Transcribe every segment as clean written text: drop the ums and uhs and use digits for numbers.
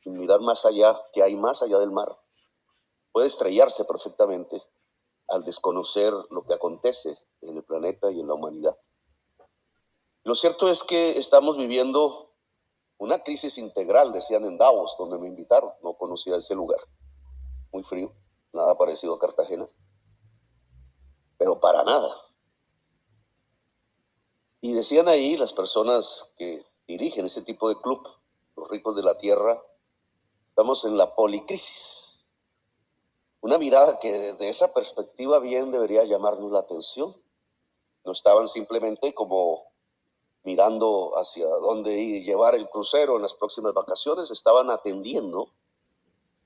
sin mirar más allá, que hay más allá del mar, puede estrellarse perfectamente al desconocer lo que acontece en el planeta y en la humanidad. Lo cierto es que estamos viviendo una crisis integral, decían en Davos, donde me invitaron. No conocía ese lugar, muy frío, nada parecido a Cartagena, pero para nada. Y decían ahí las personas que dirigen ese tipo de club, los ricos de la tierra, estamos en la policrisis. Una mirada que desde esa perspectiva bien debería llamarnos la atención. No estaban simplemente como mirando hacia dónde llevar el crucero en las próximas vacaciones, estaban atendiendo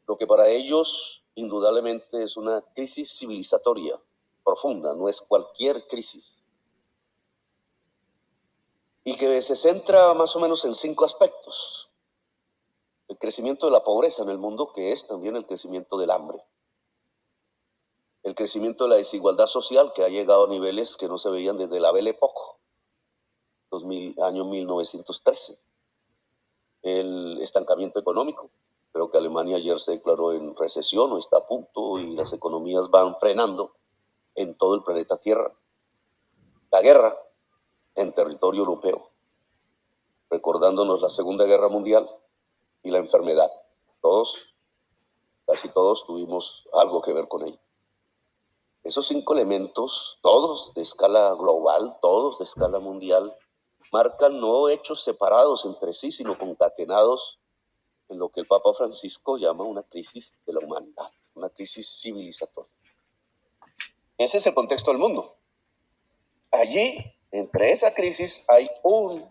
lo que para ellos indudablemente es una crisis civilizatoria profunda, no es cualquier crisis. Y que se centra más o menos en 5 aspectos. El crecimiento de la pobreza en el mundo, que es también el crecimiento del hambre. El crecimiento de la desigualdad social, que ha llegado a niveles que no se veían desde la Belle Époque, año 1913. El estancamiento económico. Creo que Alemania ayer se declaró en recesión o está a punto y las economías van frenando en todo el planeta Tierra. La guerra en territorio europeo, recordándonos la Segunda Guerra Mundial y la enfermedad. Todos, casi todos tuvimos algo que ver con ello. Esos 5 elementos, todos de escala global, todos de escala mundial, marcan no hechos separados entre sí, sino concatenados en lo que el Papa Francisco llama una crisis de la humanidad, una crisis civilizatoria. Ese es el contexto del mundo. Allí, entre esa crisis, hay un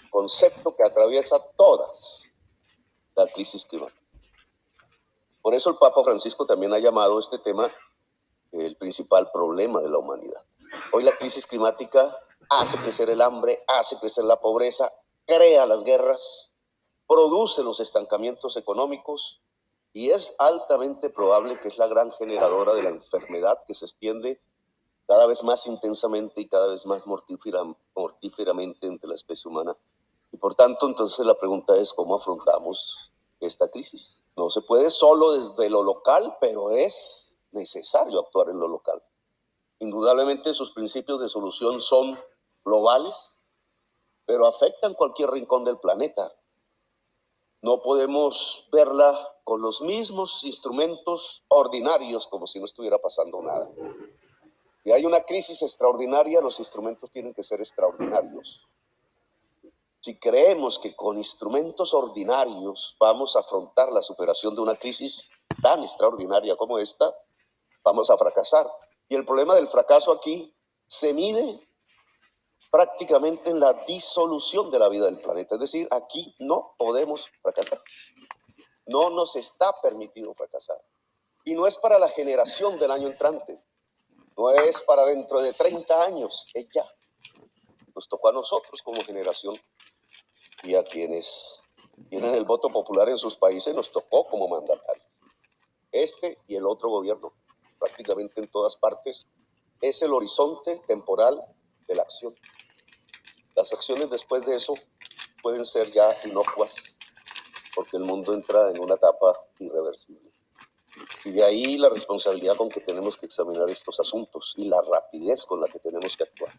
concepto que atraviesa todas, la crisis climática. Por eso el Papa Francisco también ha llamado este tema el principal problema de la humanidad. Hoy la crisis climática hace crecer el hambre, hace crecer la pobreza, crea las guerras, produce los estancamientos económicos y es altamente probable que es la gran generadora de la enfermedad que se extiende cada vez más intensamente y cada vez más mortíferamente entre la especie humana. Y por tanto, entonces la pregunta es ¿cómo afrontamos esta crisis? No se puede solo desde lo local, pero es necesario actuar en lo local. Indudablemente sus principios de solución son globales, pero afectan cualquier rincón del planeta. No podemos verla con los mismos instrumentos ordinarios como si no estuviera pasando nada. Y hay una crisis extraordinaria, los instrumentos tienen que ser extraordinarios. Si creemos que con instrumentos ordinarios vamos a afrontar la superación de una crisis tan extraordinaria como esta, vamos a fracasar. Y el problema del fracaso aquí se mide prácticamente en la disolución de la vida del planeta. Es decir, aquí no podemos fracasar. No nos está permitido fracasar. Y no es para la generación del año entrante. No es para dentro de 30 años. Es ya. Nos tocó a nosotros como generación y a quienes tienen el voto popular en sus países nos tocó como mandatarios. Este y el otro gobierno, prácticamente en todas partes, es el horizonte temporal de la acción. Las acciones después de eso pueden ser ya inocuas, porque el mundo entra en una etapa irreversible. Y de ahí la responsabilidad con que tenemos que examinar estos asuntos y la rapidez con la que tenemos que actuar.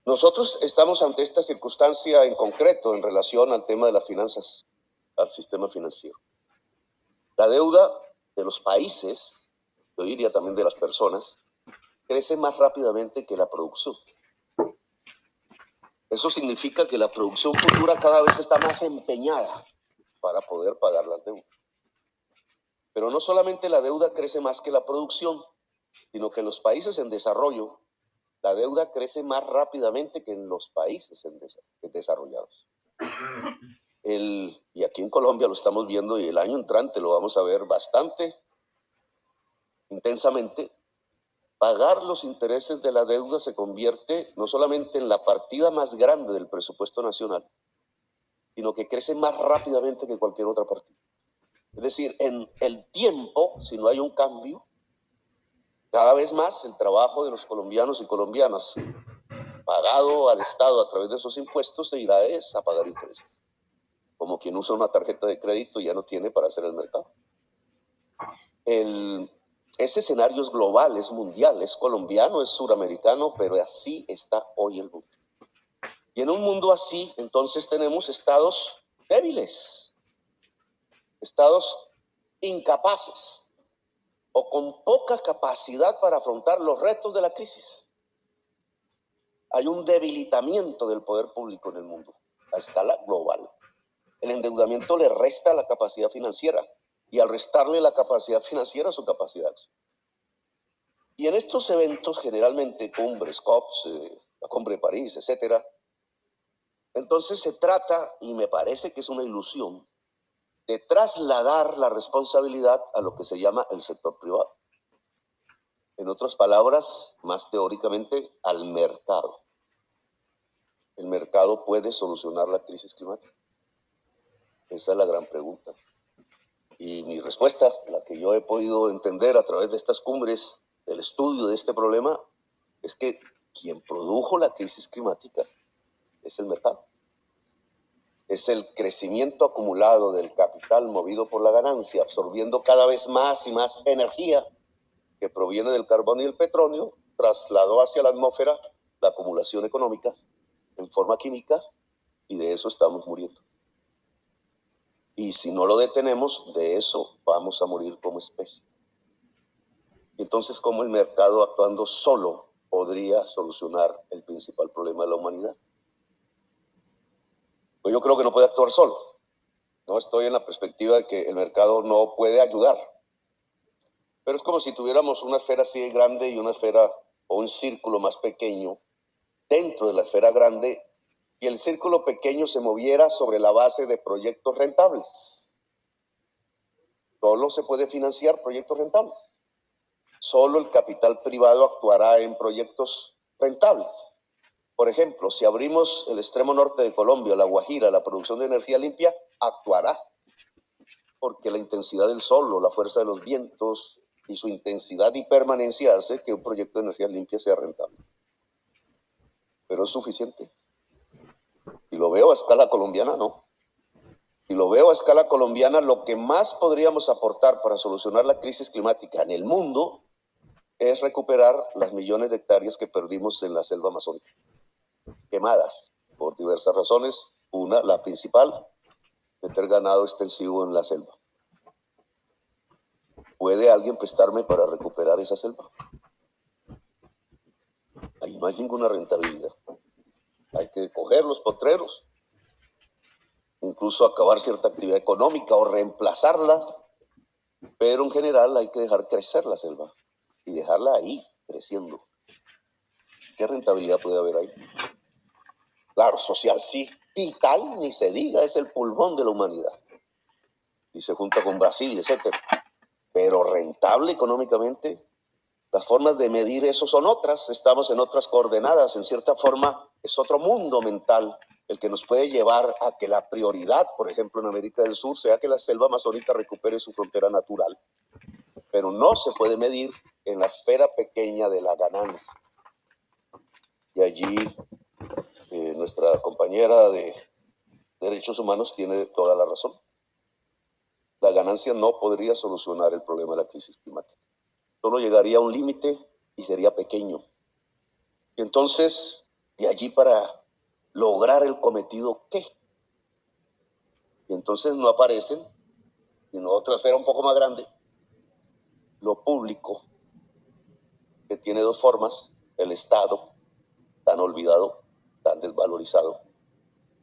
Nosotros estamos ante esta circunstancia en concreto en relación al tema de las finanzas, al sistema financiero. La deuda de los países, yo diría también de las personas, crece más rápidamente que la producción. Eso significa que la producción futura cada vez está más empeñada para poder pagar las deudas. Pero no solamente la deuda crece más que la producción, sino que en los países en desarrollo, la deuda crece más rápidamente que en los países desarrollados. Y aquí en Colombia lo estamos viendo y el año entrante lo vamos a ver bastante intensamente. Pagar los intereses de la deuda se convierte no solamente en la partida más grande del presupuesto nacional, sino que crece más rápidamente que cualquier otra partida. Es decir, en el tiempo, si no hay un cambio, cada vez más el trabajo de los colombianos y colombianas pagado al Estado a través de esos impuestos se irá a pagar intereses. como quien usa una tarjeta de crédito y ya no tiene para hacer el mercado. Ese escenario es global, es mundial, es colombiano, es suramericano, pero así está hoy el mundo. Y en un mundo así, entonces tenemos estados débiles, estados incapaces o con poca capacidad para afrontar los retos de la crisis. Hay un debilitamiento del poder público en el mundo a escala global. El endeudamiento le resta la capacidad financiera y al restarle la capacidad financiera, su capacidad de acción. Y en estos eventos, generalmente cumbres, COPs, la cumbre de París, etcétera, entonces se trata, y me parece que es una ilusión, de trasladar la responsabilidad a lo que se llama el sector privado. En otras palabras, más teóricamente, al mercado. ¿El mercado puede solucionar la crisis climática? Esa es la gran pregunta. Y mi respuesta, la que yo he podido entender a través de estas cumbres, del estudio de este problema, es que quien produjo la crisis climática es el mercado. Es el crecimiento acumulado del capital movido por la ganancia, absorbiendo cada vez más y más energía que proviene del carbón y el petróleo, trasladó hacia la atmósfera la acumulación económica en forma química y de eso estamos muriendo. Y si no lo detenemos, de eso vamos a morir como especie. Entonces, ¿cómo el mercado actuando solo podría solucionar el principal problema de la humanidad? Pues yo creo que no puede actuar solo. No estoy en la perspectiva de que el mercado no puede ayudar. Pero es como si tuviéramos una esfera así de grande y una esfera o un círculo más pequeño dentro de la esfera grande y el círculo pequeño se moviera sobre la base de proyectos rentables. Solo se puede financiar proyectos rentables. Solo el capital privado actuará en proyectos rentables. Por ejemplo, si abrimos el extremo norte de Colombia, La Guajira, la producción de energía limpia, actuará. Porque la intensidad del sol o la fuerza de los vientos y su intensidad y permanencia hace que un proyecto de energía limpia sea rentable. Pero es suficiente. Y lo veo a escala colombiana, no. Y lo veo a escala colombiana, lo que más podríamos aportar para solucionar la crisis climática en el mundo es recuperar las millones de hectáreas que perdimos en la selva amazónica, quemadas por diversas razones. Una, la principal, meter ganado extensivo en la selva. ¿Puede alguien prestarme para recuperar esa selva? Ahí no hay ninguna rentabilidad. Hay que coger los potreros, incluso acabar cierta actividad económica o reemplazarla, pero en general hay que dejar crecer la selva y dejarla ahí creciendo. ¿Qué rentabilidad puede haber ahí? Claro, social sí, vital ni se diga, es el pulmón de la humanidad y se junta con Brasil, etcétera. Pero rentable económicamente, las formas de medir eso son otras, estamos en otras coordenadas, en cierta forma es otro mundo mental el que nos puede llevar a que la prioridad, por ejemplo en América del Sur, sea que la selva amazónica recupere su frontera natural, pero no se puede medir en la esfera pequeña de la ganancia. Y allí nuestra compañera de Derechos Humanos tiene toda la razón. La ganancia no podría solucionar el problema de la crisis climática. Solo llegaría a un límite y sería pequeño. Y entonces, de allí para lograr el cometido, ¿qué? Y entonces no aparecen, sino otra esfera un poco más grande, lo público, que tiene dos formas, el Estado, tan olvidado, tan desvalorizado,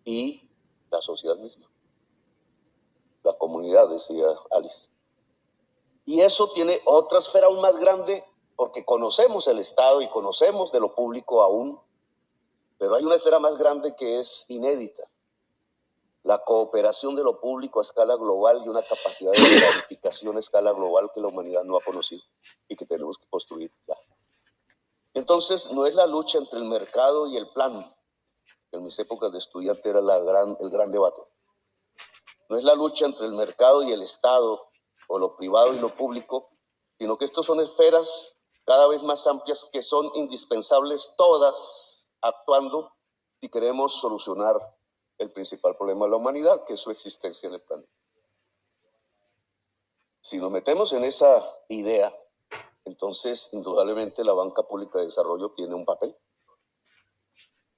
y la sociedad misma, la comunidad, decía Alice. Y eso tiene otra esfera aún más grande, porque conocemos el Estado y conocemos de lo público aún, pero hay una esfera más grande que es inédita. La cooperación de lo público a escala global y una capacidad de planificación a escala global que la humanidad no ha conocido y que tenemos que construir ya. Entonces, no es la lucha entre el mercado y el plan, que en mis épocas de estudiante era el gran debate. No es la lucha entre el mercado y el Estado, o lo privado y lo público, sino que estos son esferas cada vez más amplias que son indispensables todas actuando si queremos solucionar el principal problema de la humanidad, que es su existencia en el planeta. Si nos metemos en esa idea, entonces indudablemente la banca pública de desarrollo tiene un papel.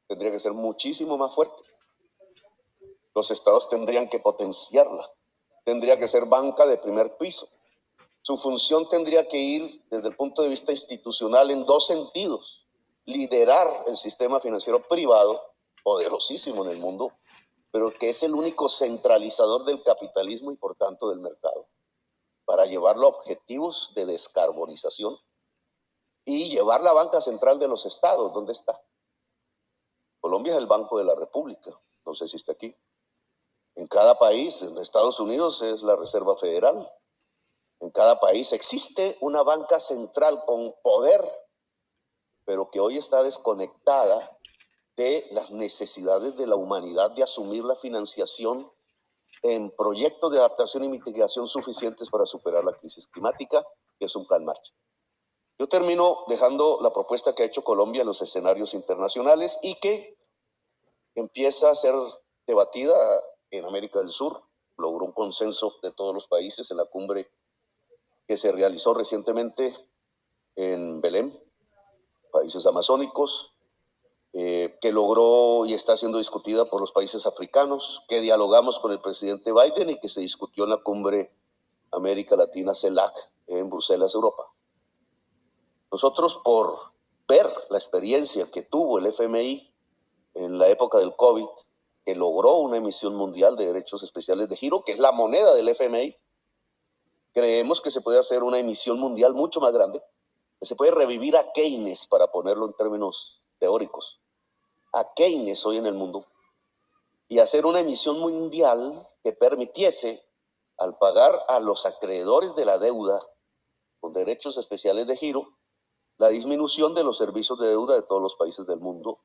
Tendría que ser muchísimo más fuerte. Los estados tendrían que potenciarla. Tendría que ser banca de primer piso. Su función tendría que ir desde el punto de vista institucional en dos sentidos. Liderar el sistema financiero privado, poderosísimo en el mundo, pero que es el único centralizador del capitalismo y por tanto del mercado, para llevarlo a objetivos de descarbonización y llevar la banca central de los estados. ¿Dónde está? Colombia es el Banco de la República, no sé si está aquí. En cada país, en Estados Unidos es la Reserva Federal. En cada país existe una banca central con poder, pero que hoy está desconectada de las necesidades de la humanidad de asumir la financiación en proyectos de adaptación y mitigación suficientes para superar la crisis climática, que es un plan Marshall. Yo termino dejando la propuesta que ha hecho Colombia en los escenarios internacionales y que empieza a ser debatida en América del Sur. Logró un consenso de todos los países en la cumbre que se realizó recientemente en Belém, países amazónicos, que logró y está siendo discutida por los países africanos, que dialogamos con el presidente Biden y que se discutió en la cumbre América Latina CELAC en Bruselas, Europa. Nosotros, por ver la experiencia que tuvo el FMI en la época del COVID, que logró una emisión mundial de derechos especiales de giro, que es la moneda del FMI, creemos que se puede hacer una emisión mundial mucho más grande, que se puede revivir a Keynes, para ponerlo en términos teóricos, a Keynes hoy en el mundo, y hacer una emisión mundial que permitiese, al pagar a los acreedores de la deuda con derechos especiales de giro, la disminución de los servicios de deuda de todos los países del mundo,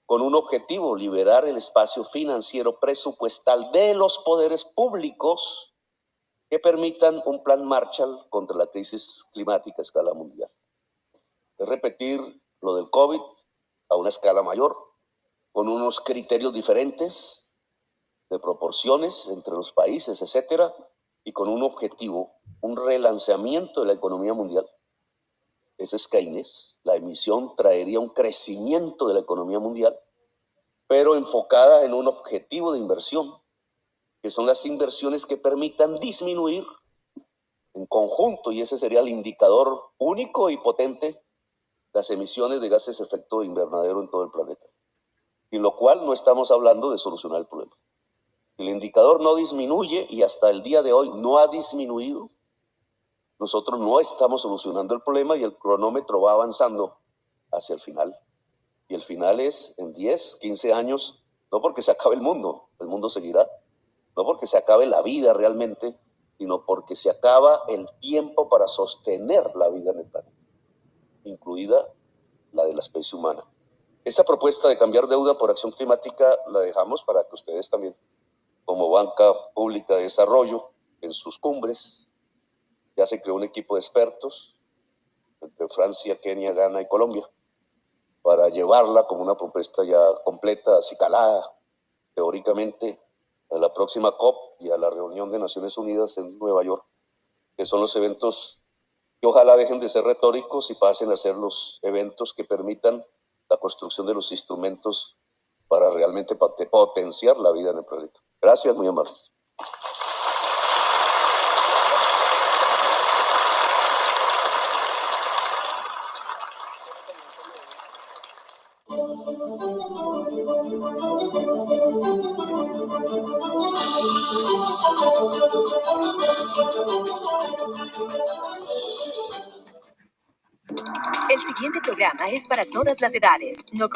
con un objetivo: liberar el espacio financiero presupuestal de los poderes públicos que permitan un plan Marshall contra la crisis climática a escala mundial. Es repetir lo del COVID a una escala mayor, con unos criterios diferentes de proporciones entre los países, etcétera, y con un objetivo, un relanzamiento de la economía mundial. Ese es Keynes. La emisión traería un crecimiento de la economía mundial, pero enfocada en un objetivo de inversión, que son las inversiones que permitan disminuir en conjunto, y ese sería el indicador único y potente, las emisiones de gases de efecto invernadero en todo el planeta. Sin lo cual no estamos hablando de solucionar el problema. El indicador no disminuye, y hasta el día de hoy no ha disminuido. Nosotros no estamos solucionando el problema y el cronómetro va avanzando hacia el final. Y el final es en 10, 15 años, no porque se acabe el mundo seguirá, no porque se acabe la vida realmente, sino porque se acaba el tiempo para sostener la vida en el planeta, incluida la de la especie humana. Esa propuesta de cambiar deuda por acción climática la dejamos para que ustedes también, como banca pública de desarrollo, en sus cumbres. Ya se creó un equipo de expertos entre Francia, Kenia, Ghana y Colombia para llevarla como una propuesta ya completa, acicalada, teóricamente, a la próxima COP y a la reunión de Naciones Unidas en Nueva York, que son los eventos que ojalá dejen de ser retóricos y pasen a ser los eventos que permitan la construcción de los instrumentos para realmente potenciar la vida en el planeta. Gracias, muy amables. El siguiente programa es para todas las edades. No